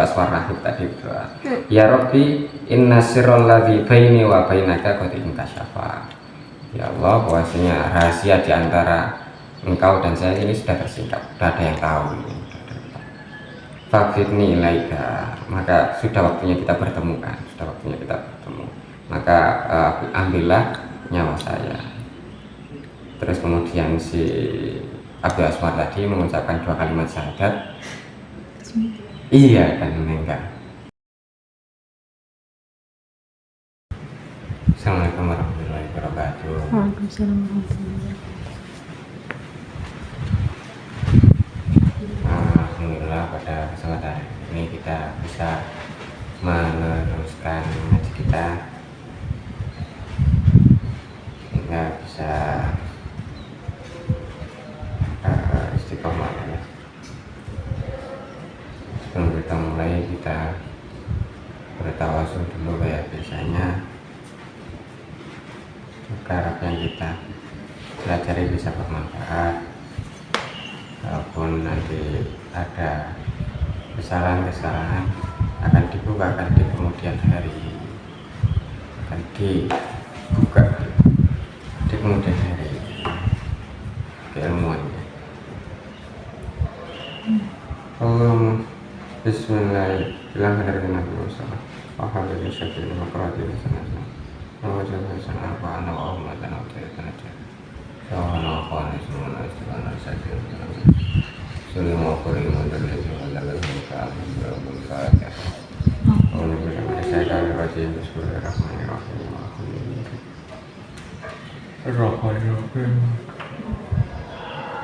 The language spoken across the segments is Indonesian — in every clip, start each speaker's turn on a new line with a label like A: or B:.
A: Aswar Rahib tadi berdoa, ya Rabbi inna sirral ladzi baini wa bainaka qad inkashafa. Ya Allah, bahwasanya rahasia di antara engkau dan saya ini sudah tersingkap, sudah ada yang tahu ini. Fakirni ilaika, maka sudah waktunya kita bertemu kan, sudah waktunya kita bertemu. Maka ambillah nyawa saya. Terus kemudian si Abdul Aswar tadi mengucapkan 2 kalimat syahadat. Iya, dan meninggal. Assalamualaikum warahmatullahi wabarakatuh.
B: Waalaikumsalam warahmatullahi wabarakatuh.
A: Alhamdulillah pada kesempatan ini kita bisa meneruskan ngaji kita hingga bisa istiqomah ya. Sebelum kita mulai, kita bertawasul dulu kayak biasanya agar apa yang kita pelajari bisa bermanfaat. Walaupun nanti ada kesalahan-kesalahan akan dibukakan di kemudian hari, akan dibuka di kemudian hari keilmuannya. Bismillahirrahmanirrahim. Alhamdulillah syakir makratin sanasa. Wajah sana apa ana wa ummatan wa ta'ala. Sawana khani semua istiqamah syakir. Semua orang dari segala muka berkat. Oleh karena saya kali rajin bismillahirrahmanirrahim. Alhamdulillah.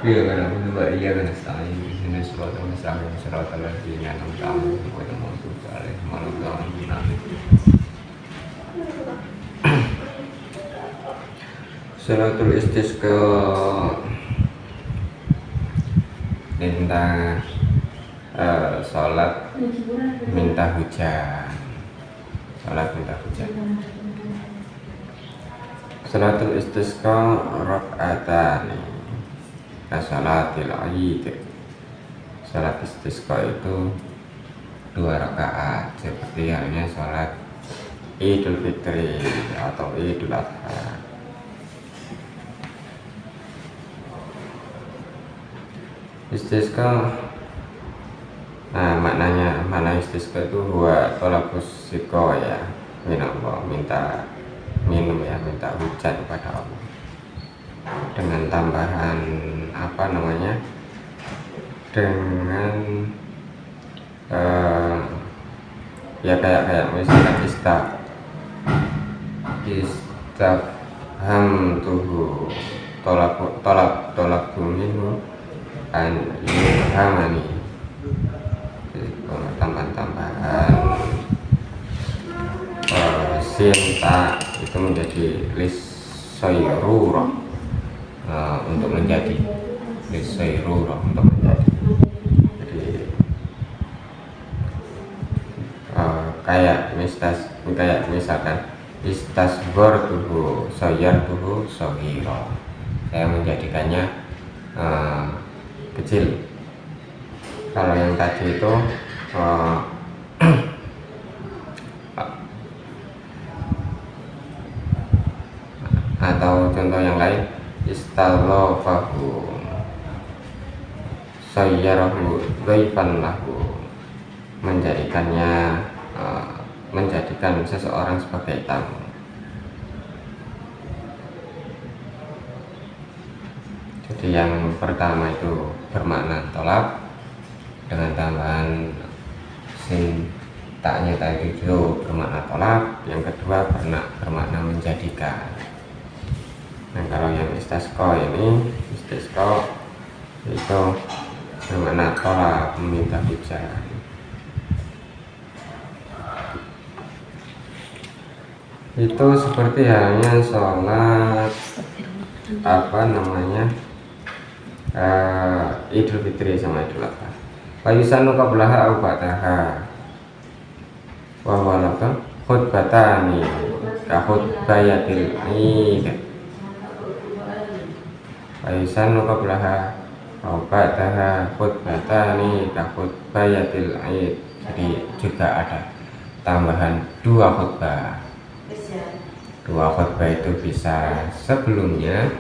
A: Iya kan, aku iya kan sekali di sini surat al-Mas'alim surat al-Ladina al-Qamu wa al-Mawdud alaihim al-Dhammin. Salatul istisqa tentang sholat minta hujan. Sholat minta hujan. Salatul istisqa rak'atani kasalatil Aid. Salat istisqa itu 2 rakaat seperti halnya salat Idul Fitri atau Idul Adha. Istisqa, nah makna istisqa itu huwa thalabus siqa ya, minallah, minta minum ya, minta hujan kepada Allah dengan tambahan apa namanya, dengan ya kayak misalkan istafhamtuhu tolak minhu an yurhamani, tambahan sinta itu menjadi lisayrurah, untuk menjadi lisayrurah, untuk menjadi. Jadi kayak misalkan istasghartuhu sayyartuhu shaghira, saya menjadikannya kecil. Kalau yang tadi itu atau contoh yang lain, istaghafahu sayyarahu dhaifan lahu, menjadikan seseorang sebagai tamu. Jadi yang pertama itu bermakna tolak dengan tambahan sin taknya tadi itu bermakna tolak, yang kedua bermakna menjadikan. Nah kalau yang istisqa itu bermakna tolak, meminta hujan. Itu seperti halnya sholat apa namanya Idul Fitri sama Idul Adha. Fayusanu qablaha au ba'daha wa huwa khutbatani ka khutbayatil Id. Fayusanu qablaha au ba'daha khutbatani ka khutbayatil Id. Jadi juga ada tambahan dua khutbah. Dua khutbah itu bisa sebelumnya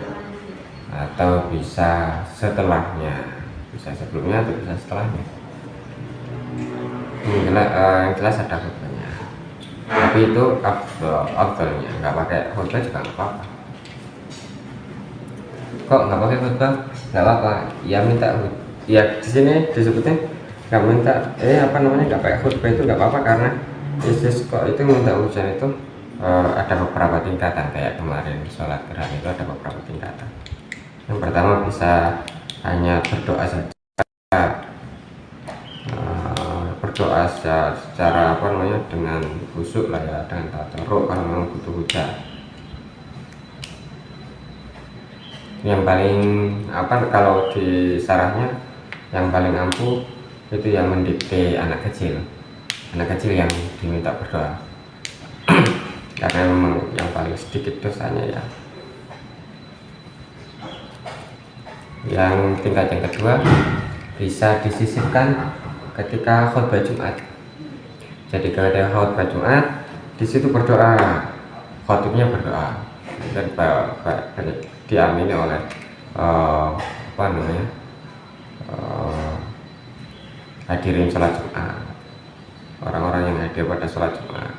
A: atau bisa setelahnya, bisa sebelumnya atau bisa setelahnya. Yang jelas ada khutbahnya. Tapi itu afdalnya, nggak pakai khutbah juga nggak apa-apa. Kok nggak pakai khutbah? Nggak apa-apa. Ya minta ya di sini disebutnya nggak minta nggak pakai khutbah itu nggak apa-apa karena kok itu minta hujan itu ada beberapa tingkatan. Kayak kemarin sholat gerhana itu ada beberapa tingkatan. Yang pertama bisa hanya berdoa saja, berdoa secara dengan khusyuk lah ya, dengan tadarruk kalau memang butuh hujan. Yang paling kalau di sarahnya yang paling ampuh itu yang mendikte anak kecil yang diminta berdoa karena memang yang paling sedikit dosanya ya. Yang tingkat yang kedua bisa disisipkan ketika khutbah Jumat. Jadi ketika khutbah Jumat di situ berdoa, khutibnya berdoa dan diamini oleh hadirin sholat Jumat, orang-orang yang hadir pada sholat Jumat.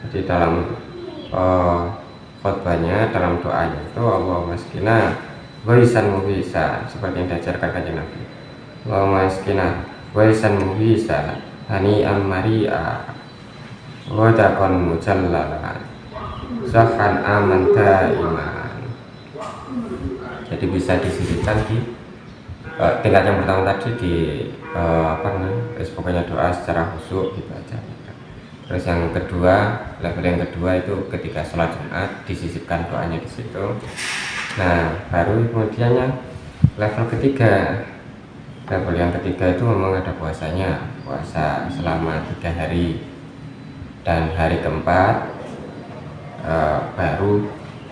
A: Jadi dalam khutbahnya, dalam doanya itu Allahumma askina waisan muhisa, seperti yang diajarkan kanjeng Nabi. Allahumma askina waisan muhisa hani'an mari'a wadakon mujallalan zakan aman daiman. Jadi bisa disisipkan di tingkat yang pertama tadi di pokoknya doa secara khusyuk gitu aja. Terus yang kedua, level yang kedua itu ketika sholat Jumat disisipkan doanya di situ. Nah, baru kemudiannya level ketiga. Level yang ketiga itu memang ada puasanya, puasa selama 3 hari, dan hari keempat baru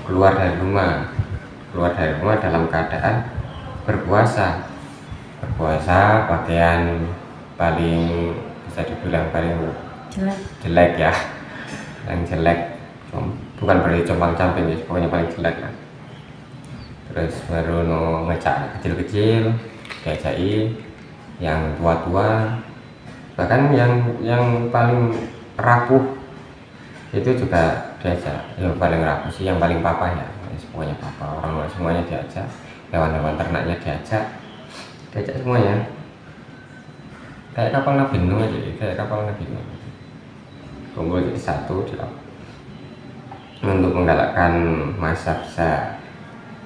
A: keluar dari rumah dalam keadaan berpuasa pakaian paling bisa dibilang paling jelek ya, yang jelek, bukan berarti compang-camping ya, pokoknya paling jelek lah. Terus baru ngecak kecil-kecil, diajakin yang tua-tua, bahkan yang paling rapuh itu juga diajak. Yang paling rapuh sih yang paling papa ya, pokoknya papa, orang semuanya diajak, hewan-hewan ternaknya diajak semuanya. Kayak kapal Nabi Nuh aja, kayak kapal Nabi Nuh kumpul jadi satu untuk menggalakkan masa besar,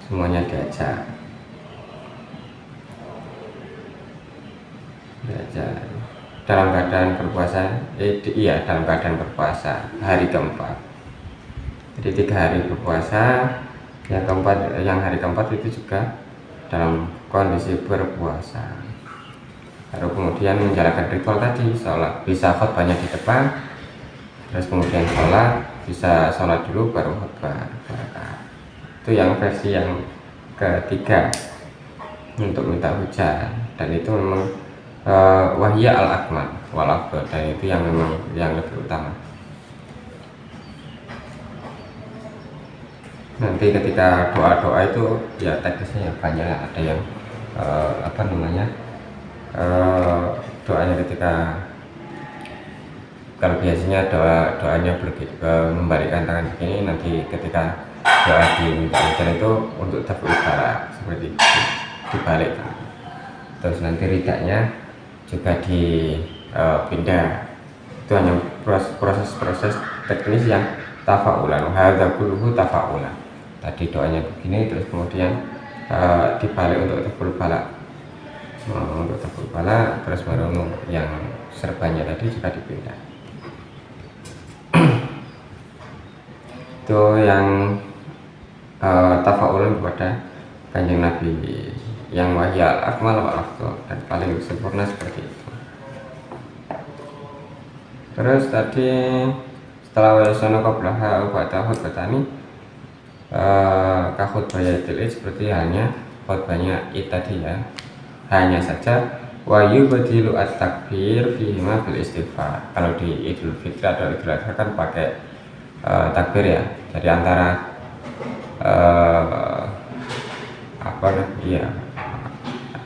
A: semuanya diajak dalam keadaan berpuasa. Dalam keadaan berpuasa hari keempat. Jadi 3 hari berpuasa, yang hari keempat itu juga dalam kondisi berpuasa. Baru kemudian menjalankan ritual tadi, sholat, bisa khutbahnya di depan, terus kemudian bisa sholat dulu baru khutbah. Itu yang versi yang ketiga untuk minta hujan, dan itu memang wahya al-akmal wal afdal, dan itu yang memang yang lebih utama. Nanti ketika doa-doa itu ya teknisnya banyak, ada yang doanya ketika, kalau biasanya doanya membalikkan tangan begini, nanti ketika doa diminta hujan itu untuk taful barak, seperti itu, dibalik. Terus nanti ridaknya juga dipindah. Itu hanya proses teknis yang tafaulan, hadza kulluhu tafaulan. Tadi doanya begini, terus kemudian dibalik untuk taful barak. Untuk taful barak, terus baru yang serbannya tadi juga dipindah. Itu yang tafaulan kepada kanjeng Nabi, yang wahya akmal wal afdal, dan paling sempurna seperti itu. Terus tadi setelah wayasono qablaha ba'da khutbatani ka khutbayatil id, seperti halnya khutbahnya id tadi ya, hanya saja Wa yubdilu at-takbir fihi ma bil istighfar. Kalau di Idul Fitri atau Idul Adha kan pakai takbir ya. Jadi antara apa ya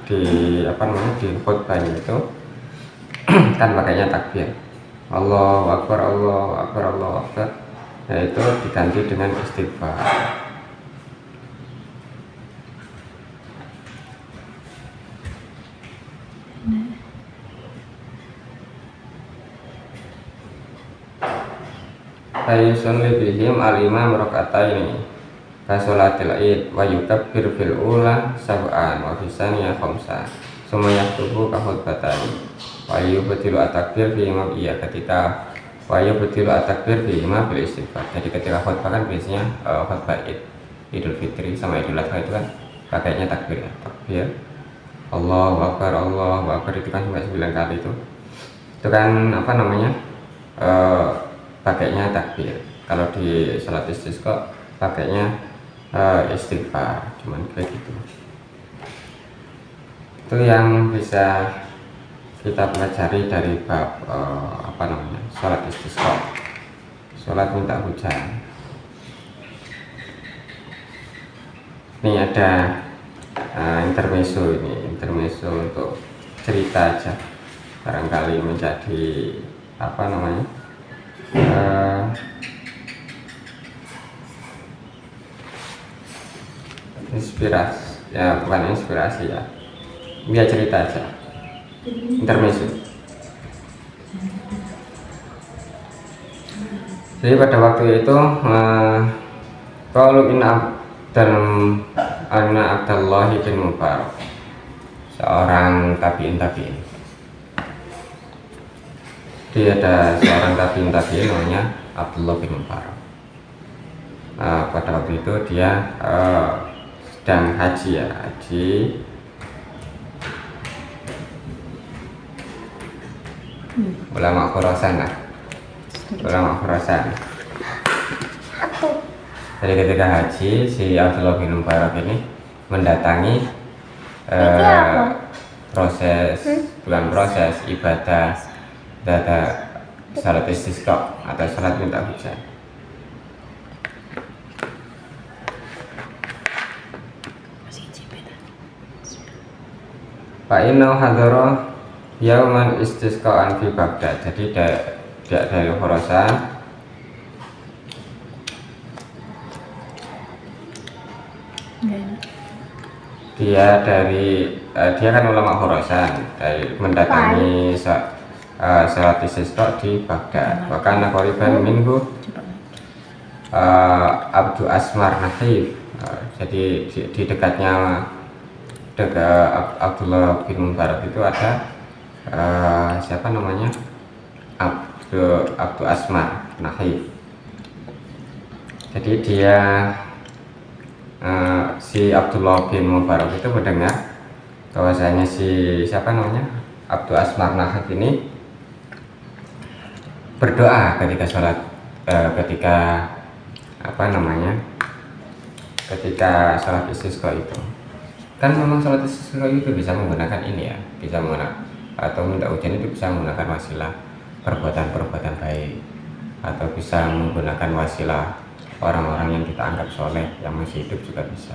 A: di apa namanya di khutbahnya itu kan pakainya takbir. Allahu Akbar, Allahu Akbar, Allahu Akbar. Yaitu diganti dengan istighfar. Fayusalli bihim al-imam raka'ataini ka sholatil id wa yukabbir fil ula sab'an wa fis tsaniyah khamsan summa yaktubu ka khutbatani wa yubtilu at-takbir fi imam iya ketika wa yubtilu at-takbir fi imam bil istighfar. Jadi ketika khutbah kan biasanya khutbah Idul Fitri sama Idul Adha itu kan pakainya takbir ya. Takbir Allahu Akbar, Allahu Akbar itu kan sampai 9 kali itu kan apa namanya pakainya takbir. Kalau di salat istisqa pakainya istighfar, cuman kayak gitu. Itu yang bisa kita pelajari dari bab apa namanya salat istisqa, salat minta hujan. Ini ada intermezzo, ini intermezzo untuk cerita aja, barangkali menjadi apa namanya inspirasi ya, bukan inspirasi ya, dia cerita aja, intermezzo. Jadi pada waktu itu kalau Anna Abdullah bin Mubarak, seorang tabiin, dia ada seorang tabiin namanya Abdullah bin Mubarak. Pada waktu itu dia sedang haji ya, ulama Khurasan. Jadi ketika haji, si Abdullah bin Mubarak ini mendatangi bukan proses ibadah salat istisqa atau salat minta hujan. Pak Inau hadara yauman istisqaan fi Baghdad. Jadi dari Khurasan dia kan ulama Khurasan, dari mendatangi salat istisqa di Baghdad. Bahkan qoriban minhu Abdu Asmar Nahif. Jadi di dekatnya Abdullah bin Mubarak itu ada siapa namanya Abdu Asmar Nahif. Jadi dia si Abdullah bin Mubarak itu mendengar bahwasanya si siapa namanya Abdu Asmar Nahif ini berdoa ketika sholat, ketika sholat istisqa itu. Kan memang sholat istisqa itu bisa menggunakan ini ya, bisa menggunakan atau minta hujan itu bisa menggunakan wasilah perbuatan baik, atau bisa menggunakan wasilah orang-orang yang kita anggap soleh yang masih hidup juga bisa.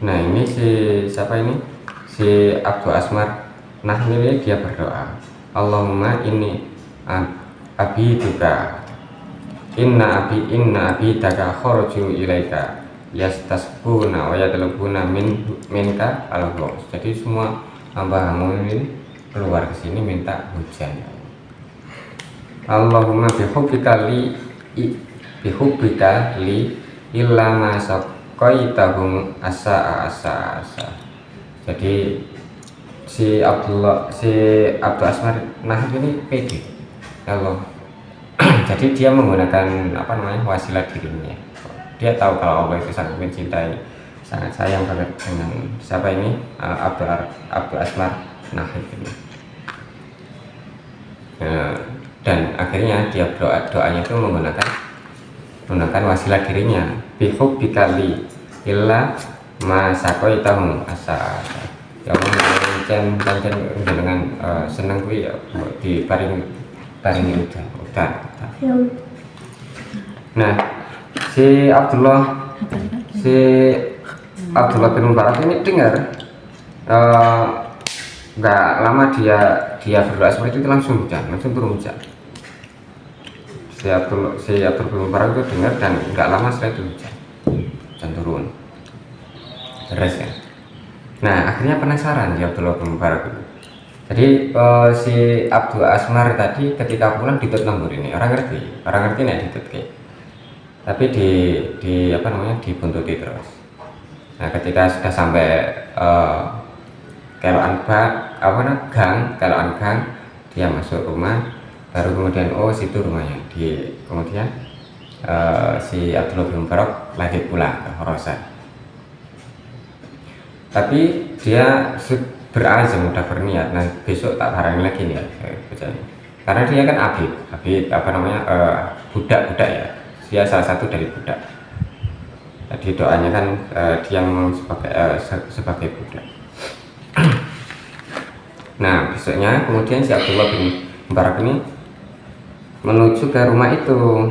A: Nah ini si Abdu Asmar ini dia berdoa, Allahumma ini abiduka inna abidaka kharaju ilaika yastasquna wa yatlubuna minka al-ghus. Jadi semua hamba-hambamu ini keluar ke sini minta hujan. Allahumma bihubbika li illa ma saqaitahum asa. Jadi si Abdu Asmar Nahif ini pede Allah. Jadi dia menggunakan wasilah dirinya. Dia tahu kalau Allah itu sangat mencintai, sangat sayang banget dengan siapa ini Abdu Asmar Nahif ini. Dan akhirnya dia doanya itu menggunakan wasilah dirinya, bihubbika li illa ma saqaitahum asa. pancen dengan seneng kuwi ya diparingi udan.
B: Ya.
A: Nah, si Abdullah bin Mubarak ini dengar nggak lama dia berdoa seperti itu langsung turun hujan. Si Abdul bin Mubarak itu dengar dan nggak lama setelah itu hujan turun deras ya. Nah akhirnya penasaran si Abdullah bin Mubarak itu. Jadi si Abdul Asmar tadi ketika pulang ditut nambur ini orang ngerti nih ditut kayak. Tapi dibuntuti terus. Nah ketika sudah sampai keloan gang dia masuk rumah, baru kemudian situ rumahnya. Kemudian si Abdullah bin Mubarak lagi pulang ke Khorasan. Tapi dia berazam, udah berniat, nah besok tak barang lagi nih karena dia kan abid budak ya, dia salah satu dari budak. Jadi doanya kan dia sebagai budak. Nah besoknya kemudian si Abdullah bin Mubarak ini menuju ke rumah itu,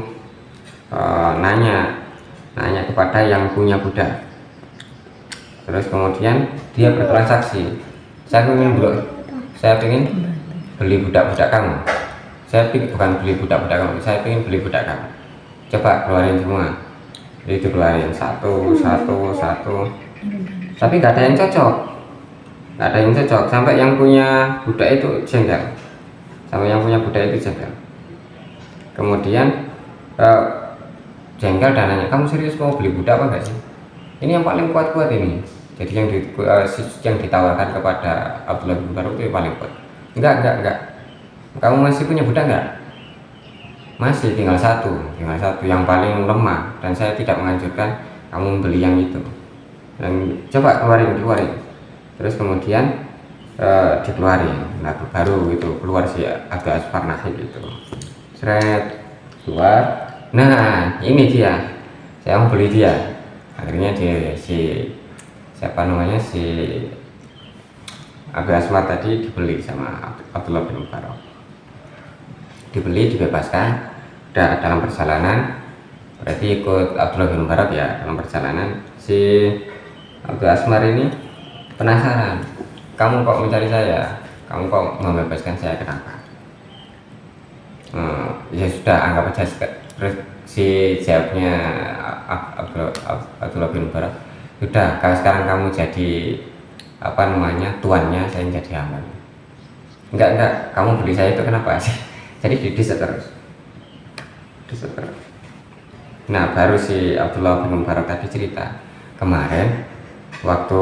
A: nanya kepada yang punya budak. Terus kemudian dia bertransaksi, saya ingin beli budak-budak kamu. Bukan beli budak-budak kamu, saya ingin beli budak kamu. Coba keluarin semua. Itu keluarin satu. Tapi nggak ada yang cocok. Sampai yang punya budak itu jengkel. Kemudian jengkel dan nanya, kamu serius mau beli budak apa enggak sih? Ini yang paling kuat ini. Jadi yang ditawarkan kepada Abdullah bin Mubarak itu yang paling kuat. Enggak. Kamu masih punya budak enggak? Masih, tinggal satu yang paling lemah, dan saya tidak menganjurkan kamu membeli yang itu. Dan coba keluarin. Terus kemudian dikeluarin. Nah baru itu keluar si Abdul Asmar Nahib itu. Seret keluar. Nah ini dia, saya mau beli dia. Akhirnya si Abdul Asmar tadi dibeli sama Abdullah bin Mubarak. Dibebaskan. Udah dalam perjalanan, berarti ikut Abdullah bin Mubarak ya dalam perjalanan. Si Abdul Asmar ini penasaran, kamu kok mencari saya, kamu kok membebaskan saya, kenapa? Ya sudah, anggap aja. Terus si jawabnya Abdullah bin Mubarak, sudah, kalau sekarang kamu jadi tuannya, saya jadi hamba. Enggak, kamu beli saya itu kenapa sih? Jadi didisak terus. Nah baru si Abdullah bin Mubarak tadi cerita, kemarin waktu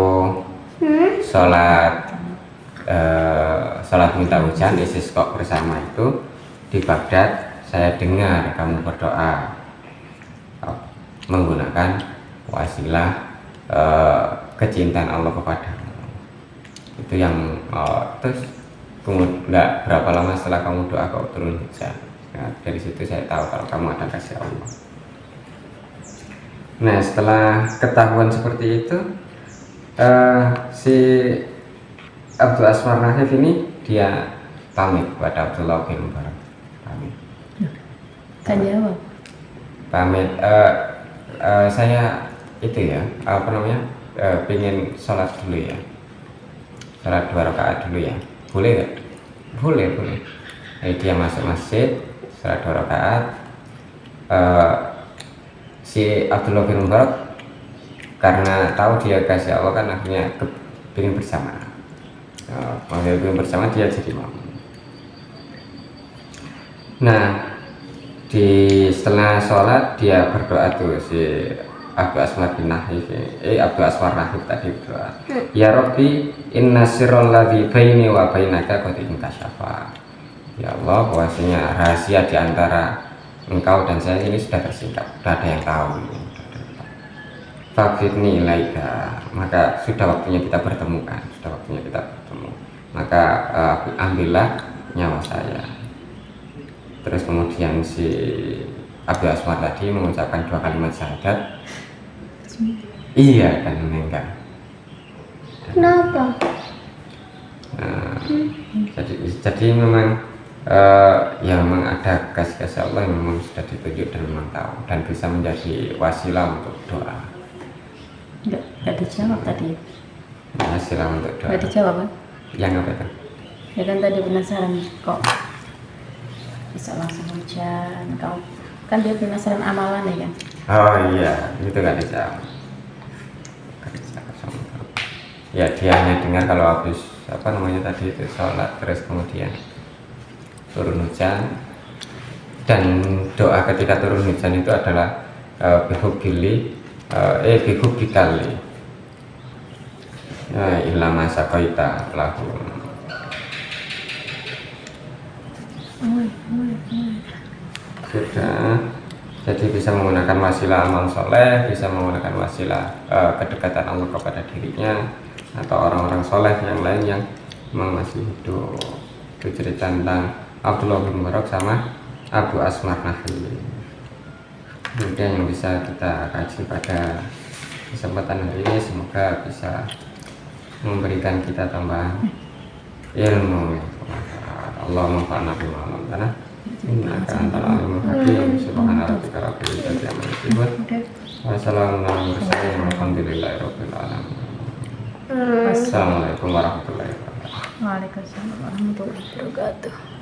A: sholat minta hujan istisqa bersama itu di Baghdad, saya dengar kamu berdoa menggunakan wasilah kecintaan Allah kepadamu. Itu yang terus nggak berapa lama setelah kamu doa kau turun hujan. Nah, dari situ saya tahu kalau kamu ada kasih Allah. Nah setelah ketahuan seperti itu, si Abdul Asmar Nahib ini dia pamit kepada Abdullah bin Mubarak.
B: Kan jawab.
A: Pamit, saya itu ya, pengen sholat dulu ya, sholat 2 rakaat dulu ya, boleh nggak? Boleh. Jadi dia masuk masjid, sholat 2 rakaat. Si Abdullah bin Mubarak karena tahu dia kasih Allah kan akhirnya pengen bersama. Pengen bersama dia jadi mau. Nah setelah sholat dia berdoa tuh si Abdul Asmar Nahib tadi berdoa, ya Rabbi inna sirral ladzi baini wa bainaka qad inkashafa. Ya Allah, bahwasanya rahasia di antara engkau dan saya ini sudah tersingkap, sudah ada yang tahu. Faqidni ilaika, maka sudah waktunya kita bertemu. Maka ambillah nyawa saya. Terus kemudian si Abdul Asmar tadi mengucapkan 2 kalimat syahadat. Iya, dan meninggal.
C: Kenapa?
A: Nah, jadi memang ya memang ada kasih Allah yang memang sudah ditunjuk dan memang tahu dan bisa menjadi wasilah untuk doa.
B: Enggak dijawab tadi.
A: Wasilah untuk doa.
B: Enggak dijawab kan?
A: Yang apa itu?
B: Ya kan tadi penasaran kok bisa langsung hujan. Kau kan dia penasaran amalan ya kan?
A: Oh iya, itu nggak dijawab. Nggak dijawab sama sekali. Ya dia hanya dengar kalau habis apa namanya tadi itu sholat terus kemudian turun hujan, dan doa ketika turun hujan itu adalah bihubikali ilama saqaita lahu. Sudah, jadi bisa menggunakan wasilah amal soleh, bisa menggunakan wasilah kedekatan Allah kepada dirinya atau orang-orang soleh yang lain yang memang masih hidup. Itu cerita tentang Abdullah bin Mubarak sama Abu Asmar Nahli. Kemudian yang bisa kita kaji pada kesempatan hari ini, semoga bisa memberikan kita tambahan ilmu. Allah manfa'na bima 'allamtana. Innaka antal alimul hakim. Subhana rabbika rabbil izzati amma yasifun. Wassalamu ala mursalin walhamdulillahi rabbil alamin. Assalamualaikum warahmatullahi wabarakatuh.
B: Waalaikumsalam warahmatullahi wabarakatuh.